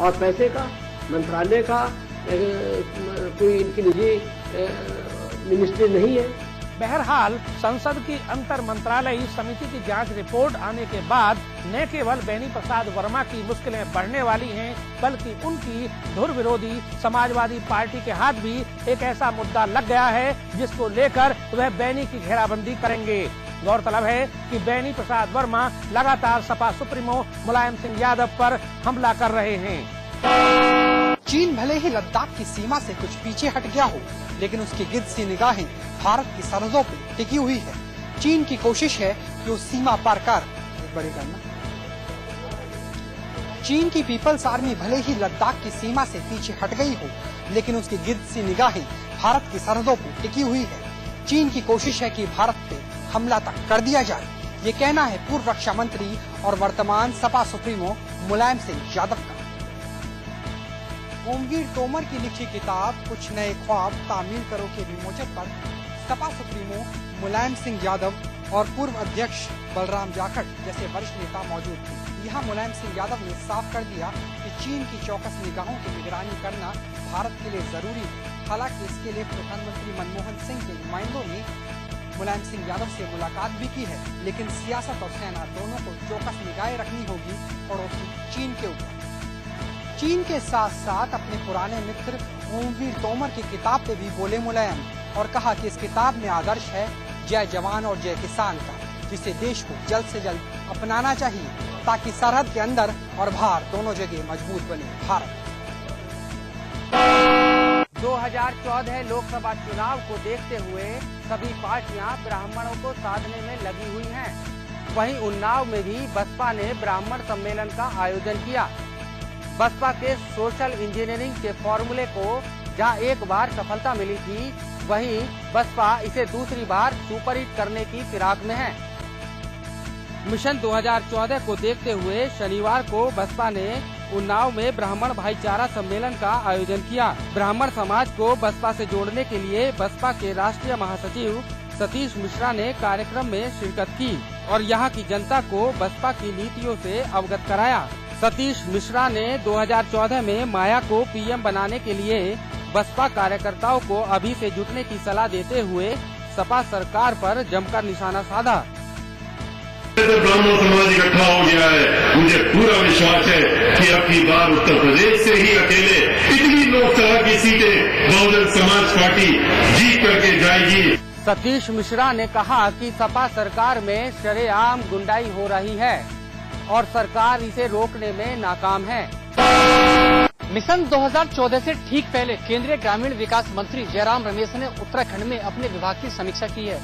और पैसे का, मंत्रालय का कोई इनकी निजी मिनिस्ट्री नहीं है। बहरहाल संसद की अंतर मंत्रालयी समिति की जांच रिपोर्ट आने के बाद न केवल बेनी प्रसाद वर्मा की मुश्किलें बढ़ने वाली हैं, बल्कि उनकी धुर विरोधी समाजवादी पार्टी के हाथ भी एक ऐसा मुद्दा लग गया है जिसको लेकर वह बेनी की घेराबंदी करेंगे। गौरतलब है कि बेनी प्रसाद वर्मा लगातार सपा सुप्रीमो मुलायम सिंह यादव पर हमला कर रहे हैं। चीन भले ही लद्दाख की सीमा से कुछ पीछे हट गया हो, लेकिन उसकी गिद्ध सी निगाहें भारत की सरहदों पर टिकी हुई है। चीन की कोशिश है कि उस सीमा पार कर चीन की पीपल्स आर्मी भले ही लद्दाख की सीमा से पीछे हट गई हो, लेकिन उसकी गिद्ध सी निगाहें भारत की सरहदों पर टिकी हुई है। चीन की कोशिश है कि भारत पे हमला तक कर दिया जाए। ये कहना है पूर्व रक्षा मंत्री और वर्तमान सपा सुप्रीमो मुलायम सिंह यादव का। ओमवीर तोमर की लिखी किताब कुछ नए ख्वाब तामील करो के विमोचन पर सपा सुप्रीमो मुलायम सिंह यादव और पूर्व अध्यक्ष बलराम जाखड़ जैसे वरिष्ठ नेता मौजूद थे। यहाँ मुलायम सिंह यादव ने साफ कर दिया कि चीन की चौकस निगाहों की निगरानी करना भारत के लिए जरूरी है। हालांकि इसके लिए प्रधानमंत्री मनमोहन सिंह के नुमाइंदों ने मुलायम सिंह यादव से मुलाकात भी की है, लेकिन सियासत और सेना दोनों को चौकस निगाहें रखनी होगी पड़ोसी चीन के ऊपर। चीन के साथ साथ अपने पुराने मित्र ओमवीर तोमर की किताब पे भी बोले मुलायम और कहा कि इस किताब में आदर्श है जय जवान और जय किसान का, जिसे देश को जल्द से जल्द अपनाना चाहिए ताकि सरहद के अंदर और बाहर दोनों जगह मजबूत बने भारत। 2014 लोकसभा चुनाव को देखते हुए सभी पार्टियां ब्राह्मणों को साधने में लगी हुई हैं। वहीं उन्नाव में भी बसपा ने ब्राह्मण सम्मेलन का आयोजन किया। बसपा के सोशल इंजीनियरिंग के फॉर्मूले को जहां एक बार सफलता मिली थी, वहीं बसपा इसे दूसरी बार सुपरहिट करने की फिराक में है। मिशन 2014 को देखते हुए शनिवार को बसपा ने उन्नाव में ब्राह्मण भाईचारा सम्मेलन का आयोजन किया। ब्राह्मण समाज को बसपा से जोड़ने के लिए बसपा के राष्ट्रीय महासचिव सतीश मिश्रा ने कार्यक्रम में शिरकत की और यहाँ की जनता को बसपा की नीतियों से अवगत कराया। सतीश मिश्रा ने 2014 में माया को पीएम बनाने के लिए बसपा कार्यकर्ताओं को अभी से जुटने की सलाह देते हुए सपा सरकार पर जमकर निशाना साधा। ब्राह्मण समाज इकट्ठा हो गया है। मुझे पूरा विश्वास है कि अब की बार उत्तर प्रदेश से ही अकेले इतनी लोकसभा की सीटें बहुजन समाज पार्टी जीत करके जाएगी। सतीश मिश्रा ने कहा कि सपा सरकार में शरेआम गुंडाई हो रही है और सरकार इसे रोकने में नाकाम है। मिशन 2014 से ठीक पहले केंद्रीय ग्रामीण विकास मंत्री जयराम रमेश ने उत्तराखंड में अपने विभाग की समीक्षा की है।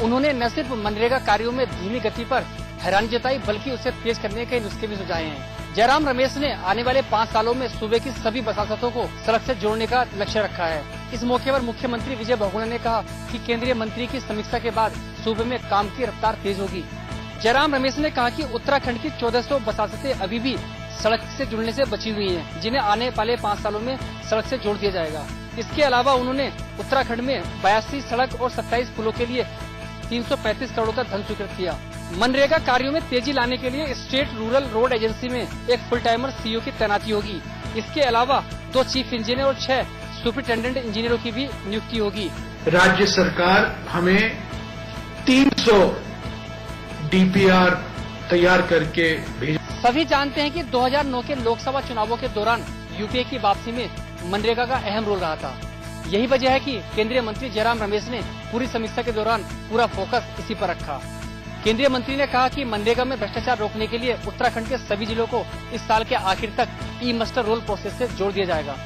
उन्होंने न सिर्फ मनरेगा कार्यों में धीमी गति पर हैरानी जताई, बल्कि उसे तेज करने के नुस्खे भी सुझाए हैं। जयराम रमेश ने आने वाले 5 सालों में सूबे की सभी बसातों को सड़क से जोड़ने का लक्ष्य रखा है। इस मौके पर मुख्यमंत्री विजय बहुगुणा ने कहा कि केंद्रीय मंत्री की समीक्षा के बाद सूबे में काम की रफ्तार तेज होगी। जयराम रमेश ने कहा कि उत्तराखंड की 1400 बसातें अभी भी सड़क से जुड़ने से बची हुई हैं, जिन्हें आने वाले 5 सालों में सड़क से जोड़ दिया जाएगा। इसके अलावा उन्होंने उत्तराखंड में 82 सड़क और 27 पुलों के लिए 335 करोड़ का धन स्वीकृत किया। मनरेगा कार्यों में तेजी लाने के लिए स्टेट रूरल रोड एजेंसी में एक फुल टाइमर सीईओ की तैनाती होगी। इसके अलावा 2 चीफ इंजीनियर और 6 सुपरिटेंडेंट इंजीनियरों की भी नियुक्ति होगी। राज्य सरकार हमें 300 डीपीआर तैयार करके भेज। सभी जानते हैं कि 2009 के लोकसभा चुनावों के दौरान यूपीए की वापसी में मनरेगा का अहम रोल रहा था। यही वजह है कि केंद्रीय मंत्री जयराम रमेश ने पूरी समीक्षा के दौरान पूरा फोकस इसी पर रखा। केंद्रीय मंत्री ने कहा कि मनरेगा में भ्रष्टाचार रोकने के लिए उत्तराखंड के सभी जिलों को इस साल के आखिर तक ई मास्टर रोल प्रोसेस से जोड़ दिया जाएगा।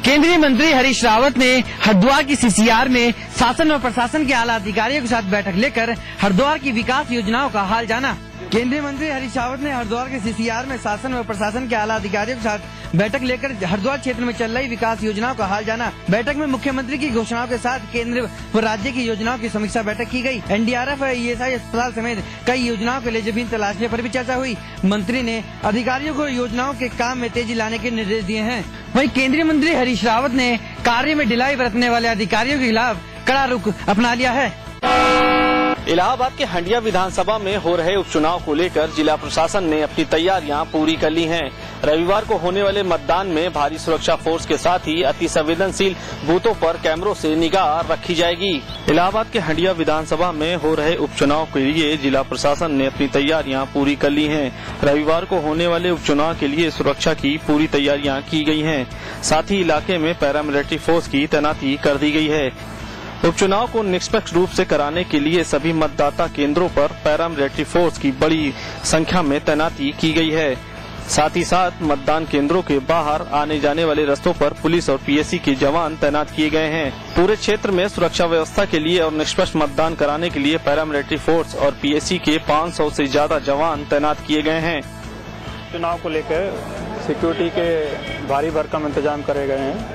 केंद्रीय मंत्री हरीश रावत ने हरिद्वार की सीसीआर में शासन और प्रशासन के आला अधिकारियों के साथ बैठक लेकर हरिद्वार की विकास योजनाओं का हाल जाना। केंद्रीय मंत्री हरीश रावत ने हरिद्वार के सीसीआर में शासन व प्रशासन के आला अधिकारियों के साथ बैठक लेकर हरिद्वार क्षेत्र में चल रही विकास योजनाओं का हाल जाना। बैठक में मुख्यमंत्री की घोषणाओं के साथ केंद्र व राज्य की योजनाओं की समीक्षा बैठक की गई। एनडीआरएफ व ईएसआई अस्पताल समेत कई योजनाओं के लिए जमीन तलाशने पर भी चर्चा हुई। मंत्री ने अधिकारियों को योजनाओं के काम में तेजी लाने के निर्देश दिए हैं। वहीं केंद्रीय मंत्री हरीश रावत ने कार्य में ढिलाई बरतने वाले अधिकारियों के खिलाफ कड़ा रुख अपना लिया है। इलाहाबाद के हंडिया विधानसभा में हो रहे उपचुनाव को लेकर जिला प्रशासन ने अपनी तैयारियां पूरी कर ली हैं। रविवार को होने वाले मतदान में भारी सुरक्षा फोर्स के साथ ही अति संवेदनशील बूथों पर कैमरों से निगाह रखी जाएगी। इलाहाबाद के हंडिया विधानसभा में हो रहे उपचुनाव के लिए जिला प्रशासन ने अपनी तैयारियां पूरी कर ली हैं। रविवार को होने वाले उपचुनाव के लिए सुरक्षा की पूरी तैयारियां की गई हैं। साथ ही इलाके में पैरामिलिट्री फोर्स की तैनाती कर दी गई है। उपचुनाव को निष्पक्ष रूप से कराने के लिए सभी मतदाता केंद्रों पर पैरामिलिट्री फोर्स की बड़ी संख्या में तैनाती की गई है। साथ ही साथ मतदान केंद्रों के बाहर आने जाने वाले रास्तों पर पुलिस और पीएसी के जवान तैनात किए गए हैं। पूरे क्षेत्र में सुरक्षा व्यवस्था के लिए और निष्पक्ष मतदान कराने के लिए पैरामिलिट्री फोर्स और पीएसी के 500 से ज्यादा जवान तैनात किए गए हैं। चुनाव को लेकर सिक्योरिटी के भारी भरकम इंतजाम करे गए हैं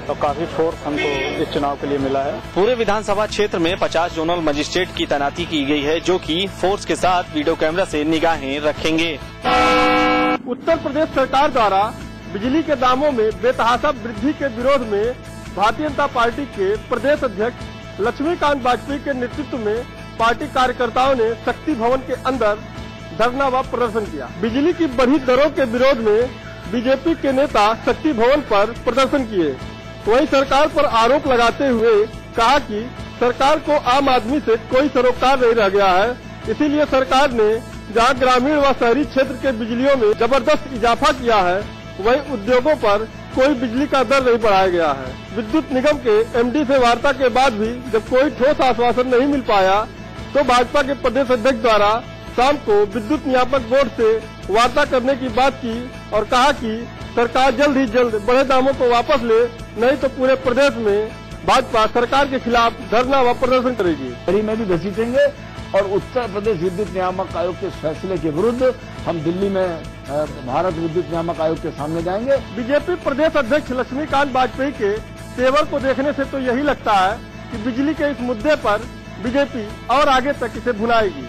और काफी फोर्स हमको इस चुनाव के लिए मिला है। पूरे विधानसभा क्षेत्र में 50 जोनल मजिस्ट्रेट की तैनाती की गई है, जो कि फोर्स के साथ वीडियो कैमरा से निगाहें रखेंगे। उत्तर प्रदेश सरकार द्वारा बिजली के दामों में बेतहाशा वृद्धि के विरोध में भारतीय जनता पार्टी के प्रदेश अध्यक्ष लक्ष्मीकांत वाजपेयी के नेतृत्व में पार्टी कार्यकर्ताओं ने शक्ति भवन के अंदर धरना व प्रदर्शन किया। बिजली की बढ़ी दरों के विरोध में बीजेपी के नेता शक्ति भवन पर प्रदर्शन किए। वहीं सरकार पर आरोप लगाते हुए कहा कि सरकार को आम आदमी से कोई सरोकार नहीं रह गया है, इसीलिए सरकार ने जहां ग्रामीण व शहरी क्षेत्र के बिजलियों में जबरदस्त इजाफा किया है, वहीं उद्योगों पर कोई बिजली का दर नहीं बढ़ाया गया है। विद्युत निगम के एमडी से वार्ता के बाद भी जब कोई ठोस आश्वासन नहीं मिल पाया, तो भाजपा के प्रदेश अध्यक्ष द्वारा शाम को विद्युत नियामक बोर्ड से वार्ता करने की बात की और कहा कि सरकार जल्द ही जल्द बढ़े दामों को वापस ले, नहीं तो पूरे प्रदेश में भाजपा सरकार के खिलाफ धरना व प्रदर्शन करेगी। दिल्ली में भी घसीटेंगे और उत्तर प्रदेश विद्युत नियामक आयोग के फैसले के विरुद्ध हम दिल्ली में भारत विद्युत नियामक आयोग के सामने जाएंगे। बीजेपी प्रदेश अध्यक्ष लक्ष्मीकांत वाजपेयी के तेवर को देखने से तो यही लगता है कि बिजली के इस मुद्दे पर बीजेपी और आगे तक इसे भुनाएगी।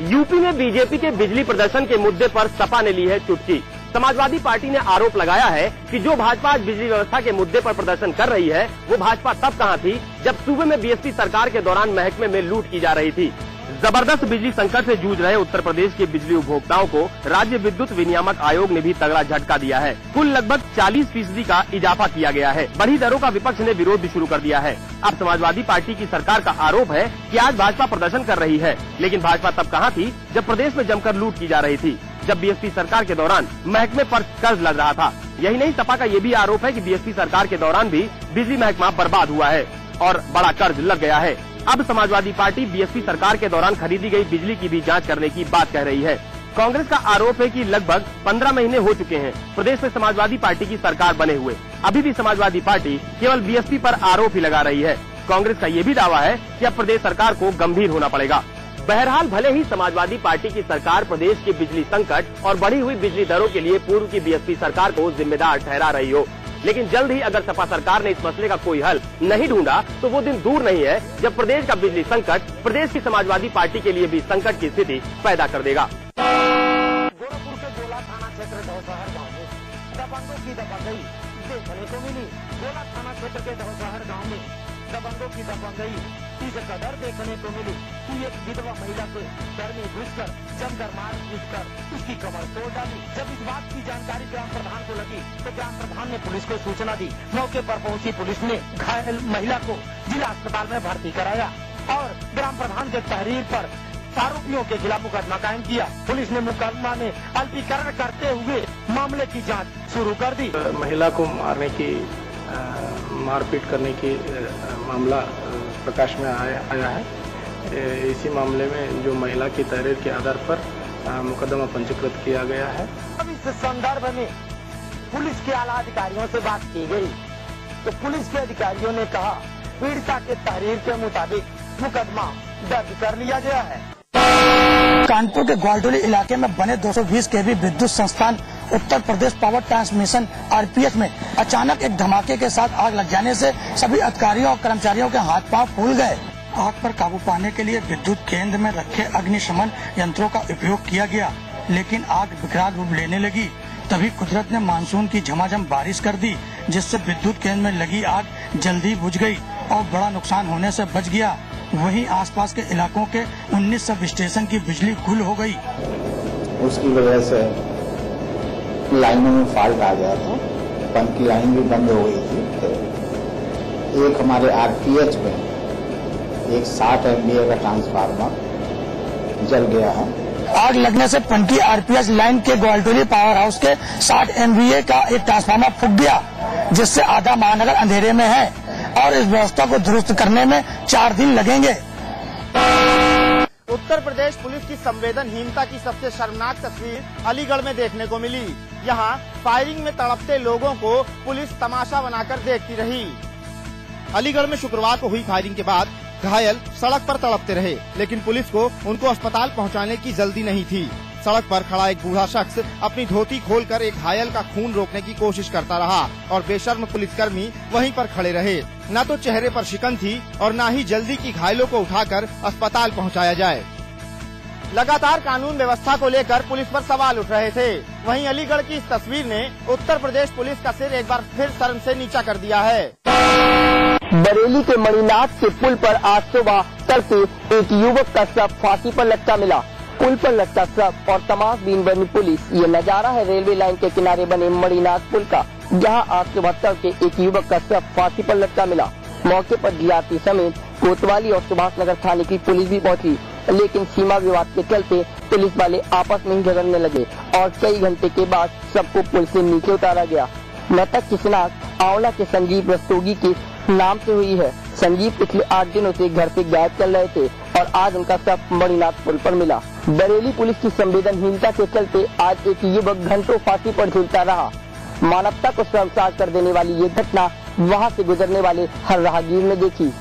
यूपी में बीजेपी के बिजली प्रदर्शन के मुद्दे पर सपा ने ली है चुटकी। समाजवादी पार्टी ने आरोप लगाया है कि जो भाजपा आज बिजली व्यवस्था के मुद्दे पर प्रदर्शन कर रही है, वो भाजपा तब कहां थी जब सूबे में बीएसपी सरकार के दौरान महकमे में लूट की जा रही थी। जबरदस्त बिजली संकट से जूझ रहे उत्तर प्रदेश के बिजली उपभोक्ताओं को राज्य विद्युत विनियामक आयोग ने भी तगड़ा झटका दिया है। कुल लगभग 40% का इजाफा किया गया है। बढ़ी दरों का विपक्ष ने विरोध भी शुरू कर दिया है। अब समाजवादी पार्टी की सरकार का आरोप है कि आज भाजपा प्रदर्शन कर रही है, लेकिन भाजपा तब कहां थी जब प्रदेश में जमकर लूट की जा रही थी, जब बीएसपी सरकार के दौरान महकमे पर कर्ज लग रहा था। यही नहीं, सपा का ये भी आरोप है कि बीएसपी सरकार के दौरान भी बिजली महकमा बर्बाद हुआ है और बड़ा कर्ज लग गया है। अब समाजवादी पार्टी बीएसपी सरकार के दौरान खरीदी गई बिजली की भी जांच करने की बात कह रही है। कांग्रेस का आरोप है कि लगभग 15 महीने हो चुके हैं प्रदेश में समाजवादी पार्टी की सरकार बने हुए, अभी भी समाजवादी पार्टी केवल बीएसपी पर आरोप ही लगा रही है। कांग्रेस का ये भी दावा है कि अब प्रदेश सरकार को गंभीर होना पड़ेगा। बहरहाल, भले ही समाजवादी पार्टी की सरकार प्रदेश के बिजली संकट और बढ़ी हुई बिजली दरों के लिए पूर्व की बीएसपी सरकार को जिम्मेदार ठहरा रही हो, लेकिन जल्द ही अगर सपा सरकार ने इस मसले का कोई हल नहीं ढूंढा तो वो दिन दूर नहीं है जब प्रदेश का बिजली संकट प्रदेश की समाजवादी पार्टी के लिए भी संकट की स्थिति पैदा कर देगा। गोरखपुर के गोला थाना क्षेत्र दौशहर गाँव में दबंगों की दबंगई देखने को मिली। गोला थाना क्षेत्र के दौशहर गाँव में दबंगों की दबंगई इस कदर देखने को मिली कि एक विधवा महिला के घर में घुसकर जमकर मार पीटकर उसकी कमर तोड़ डाली। जब इस बात की जानकारी ग्राम प्रधान को लगी तो ग्राम प्रधान ने पुलिस को सूचना दी। मौके पर पहुंची पुलिस ने घायल महिला को जिला अस्पताल में भर्ती कराया और ग्राम प्रधान के तहरीर पर आरोपियों के खिलाफ मुकदमा कायम किया। पुलिस ने मुकदमा में अल्पीकरण करते हुए मामले की जाँच शुरू कर दी। महिला को मारने की मारपीट करने की मामला प्रकाश में आया है। इसी मामले में जो महिला की तहरीर के आधार पर मुकदमा पंजीकृत किया गया है। अब इस संदर्भ में पुलिस के आला अधिकारियों से बात की गई तो पुलिस के अधिकारियों ने कहा पीड़िता के तहरीर के मुताबिक मुकदमा दर्ज कर लिया गया है। कानपुर के ग्वालटोली इलाके में बने 220 केवी विद्युत संस्थान Uttar Pradesh power transmission RPH में अचानक एक धमाके के साथ आग लग जाने से सभी अधिकारियों और कर्मचारियों के हाथ पांव फूल गए। आग पर काबू पाने के लिए विद्युत केंद्र में रखे अग्निशमन यंत्रों का उपयोग किया गया, लेकिन आग विकराल रूप लेने लगी। तभी कुदरत ने मानसून की झमाझम बारिश कर दी, जिससे विद्युत केंद्र में लगी आग जल्दी बुझ गई और बड़ा नुकसान होने से बच गया। वहीं आसपास के इलाकों के 19 सब स्टेशन की बिजली गुल हो गई। उसकी वजह से लाइनों में फॉल्ट आ गया था, पंप की लाइन भी बंद हो गई थी। एक हमारे आरपीएच में एक 60 MVA का ट्रांसफार्मर जल गया है। आग लगने से पनकी आरपीएच लाइन के ग्वालटोली पावर हाउस के 60 MVA का एक ट्रांसफार्मर फूक गया, जिससे आधा महानगर अंधेरे में है और इस व्यवस्था को दुरुस्त करने में 4 दिन लगेंगे। उत्तर प्रदेश पुलिस की संवेदनहीनता की सबसे शर्मनाक तस्वीर अलीगढ़ में देखने को मिली। यहाँ फायरिंग में तड़पते लोगों को पुलिस तमाशा बनाकर देखती रही। अलीगढ़ में शुक्रवार को हुई फायरिंग के बाद घायल सड़क पर तड़पते रहे, लेकिन पुलिस को उनको अस्पताल पहुंचाने की जल्दी नहीं थी। सड़क पर खड़ा एक बूढ़ा शख्स अपनी धोती खोलकर एक घायल का खून रोकने की कोशिश करता रहा और बेशर्म पुलिसकर्मी वहीं पर खड़े रहे। न तो चेहरे पर शिकन थी और न ही जल्दी की घायलों को उठाकर अस्पताल पहुंचाया जाए। लगातार कानून व्यवस्था को लेकर पुलिस पर सवाल उठ रहे थे। वहीं अलीगढ़ की इस तस्वीर ने उत्तर प्रदेश पुलिस का सिर एक बार फिर शर्म से नीचा कर दिया है। बरेली के मणिनाथ के पुल पर आज सुबह तड़के एक युवक का शव फांसी पर लटका मिला। पुल पर लटका शव और तमाशबीन बनी पुलिस। ये नजारा है रेलवे लाइन के किनारे बने मणिनाथ पुल का, जहां आज सुबह तड़के एक युवक का शव फांसी पर लटका मिला। मौके पर डीआरपी समेत कोतवाली और सुभाष नगर थाने की पुलिस भी पहुंची, लेकिन सीमा विवाद के चलते पुलिस वाले आपस में ही झगड़ने लगे और कई घंटे के बाद सबको पुल से नीचे उतारा गया। मृतक की शिनाख्त आंवला के संजीव रस्तोगी के नाम से हुई है। संजीव पिछले 8 दिनों से घर से गायब चल रहे थे और आज उनका शव मणिनाथ पुल पर मिला। बरेली पुलिस की संवेदनहीनता के चलते आज एक युवक घंटों फांसी पर झूलता रहा। मानवता को शर्मसार कर देने वाली ये घटना वहाँ से गुजरने वाले हर राहगीर ने देखी।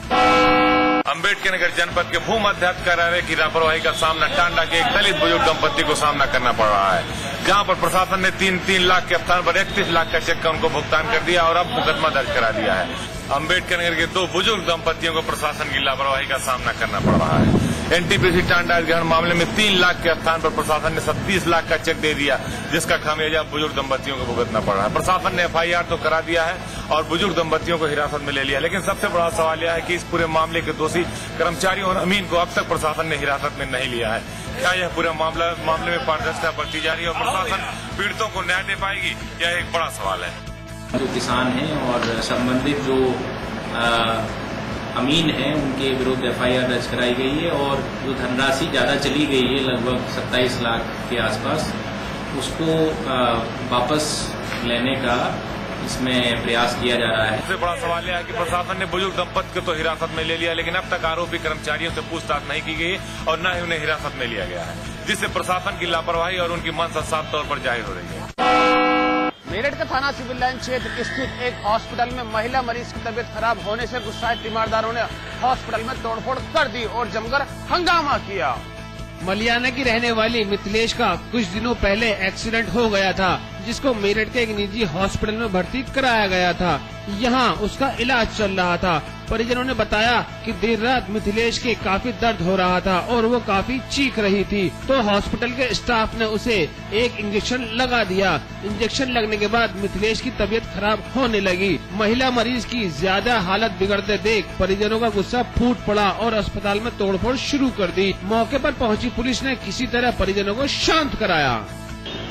अम्बेडकर नगर जनपद के भूमध्यस्थ कार्यालय की लापरवाही का सामना टांडा के एक दलित बुजुर्ग दंपति को सामना करना पड़ रहा है, जहां पर प्रशासन ने 3 लाख के स्थान पर 31 लाख का चेक का उनको भुगतान कर दिया और अब मुकदमा दर्ज करा दिया है। अम्बेडकर नगर के 2 बुजुर्ग दंपतियों को प्रशासन की लापरवाही का सामना करना पड़ रहा है। एनटीपीसी टांडा ग्रहण मामले में 3 लाख के स्थान पर प्रशासन ने 37 लाख का चेक दे दिया, जिसका खामियाजा बुजुर्ग दंपतियों को भुगतना पड़ रहा है। प्रशासन ने एफआईआर तो करा दिया है और बुजुर्ग दंपतियों को हिरासत में ले लिया, लेकिन सबसे बड़ा सवाल यह है कि इस पूरे मामले के दोषी कर्मचारियों और अमीन को अब तक प्रशासन ने हिरासत में नहीं लिया है। क्या यह पूरा मामले में पारदर्शिता बरती जा रही है और प्रशासन पीड़ितों को न्याय दे पाएगी, यह एक बड़ा सवाल है। जो किसान हैं और संबंधित जो अमीन हैं उनके विरुद्ध एफआईआर दर्ज कराई गई है और जो धनराशि ज्यादा चली गई है लगभग 27 लाख के आसपास, उसको वापस लेने का इसमें प्रयास किया जा रहा है। सबसे बड़ा सवाल यह है कि प्रशासन ने बुजुर्ग दंपति को तो हिरासत में ले लिया, लेकिन अब तक आरोपी कर्मचारियों से पूछताछ नहीं की गई और न ही उन्हें हिरासत में लिया गया है, जिससे प्रशासन की लापरवाही और उनकी मंशा साफ तौर पर जाहिर हो रही है। मेरठ के थाना सिविल लाइन क्षेत्र स्थित एक हॉस्पिटल में महिला मरीज की तबीयत खराब होने से गुस्साए तीमारदारों ने हॉस्पिटल में तोड़फोड़ कर दी और जमकर हंगामा किया। मलियाना की रहने वाली मिथिलेश का कुछ दिनों पहले एक्सीडेंट हो गया था, जिसको मेरठ के एक निजी हॉस्पिटल में भर्ती कराया गया था। यहाँ उसका इलाज चल रहा था। परिजनों ने बताया कि देर रात मिथिलेश के काफी दर्द हो रहा था और वो काफी चीख रही थी, तो हॉस्पिटल के स्टाफ ने उसे एक इंजेक्शन लगा दिया। इंजेक्शन लगने के बाद मिथिलेश की तबीयत खराब होने लगी। महिला मरीज की ज्यादा हालत बिगड़ते देख परिजनों का गुस्सा फूट पड़ा और अस्पताल में तोड़फोड़ शुरू कर दी। मौके पर पहुंची पुलिस ने किसी तरह परिजनों को शांत कराया।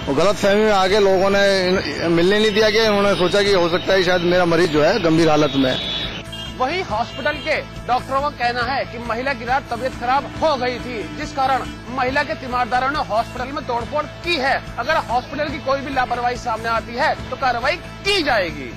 गलत फहमी में आगे लोगों ने मिलने नहीं दिया कि उन्होंने सोचा कि हो सकता है शायद मेरा मरीज जो है गंभीर हालत में है। वहीं हॉस्पिटल के डॉक्टरों का कहना है कि महिला की रात तबीयत खराब हो गई थी, जिस कारण महिला के तीमारदारों ने हॉस्पिटल में तोड़फोड़ की है। अगर हॉस्पिटल की कोई भी लापरवाही सामने आती है तो कार्रवाई की जाएगी।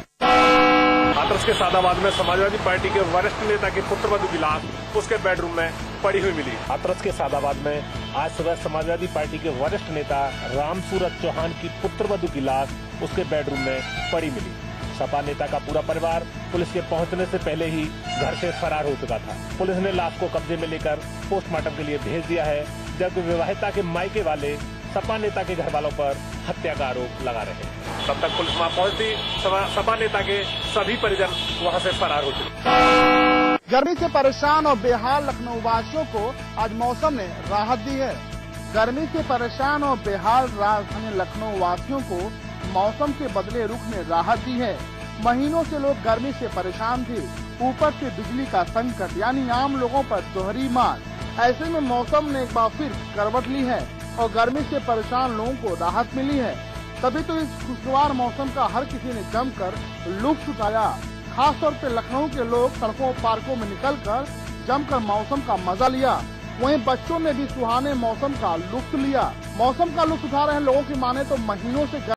हाथरस के सादाबाद में समाजवादी पार्टी के वरिष्ठ नेता की पुत्रवधू की लाश उसके बेडरूम में पड़ी हुई मिली। हाथरस के सादाबाद में आज सुबह समाजवादी पार्टी के वरिष्ठ नेता रामसूरत चौहान की पुत्रवधू की लाश उसके बेडरूम में पड़ी मिली। सपा नेता का पूरा परिवार पुलिस के पहुंचने से पहले ही घर से फरार हो चुका था। पुलिस ने लाश को कब्जे में लेकर पोस्टमार्टम के लिए भेज दिया है, जबकि विवाहिता के मायके वाले सपा नेता के घर वालों पर हत्या का आरोप लगा रहे हैं। तब तक पुलिस वहां पहुंचती सपा नेता के सभी परिजन वहां से फरार हो चुके। गर्मी से परेशान और बेहाल लखनऊ वासियों को आज मौसम ने राहत दी है। गर्मी से परेशान और बेहाल राजधानी लखनऊ वासियों को मौसम के बदले रुख ने राहत दी है। महीनों से लोग गर्मी से परेशान थे। ऊपर से बिजली का संकट, यानी आम लोगों पर दोहरी मार। ऐसे में मौसम ने एक बार फिर करवट ली है और गर्मी से परेशान लोगों को राहत मिली है। तभी तो इस खुशगवार मौसम का हर किसी ने जमकर लुत्फ उठाया। खास तौर पे लखनऊ के लोग सड़कों पार्कों में निकलकर जमकर मौसम का मजा लिया। वहीं बच्चों ने भी सुहाने मौसम का लुत्फ लिया। मौसम का लुत्फ उठा रहे लोगों की माने तो महीनों से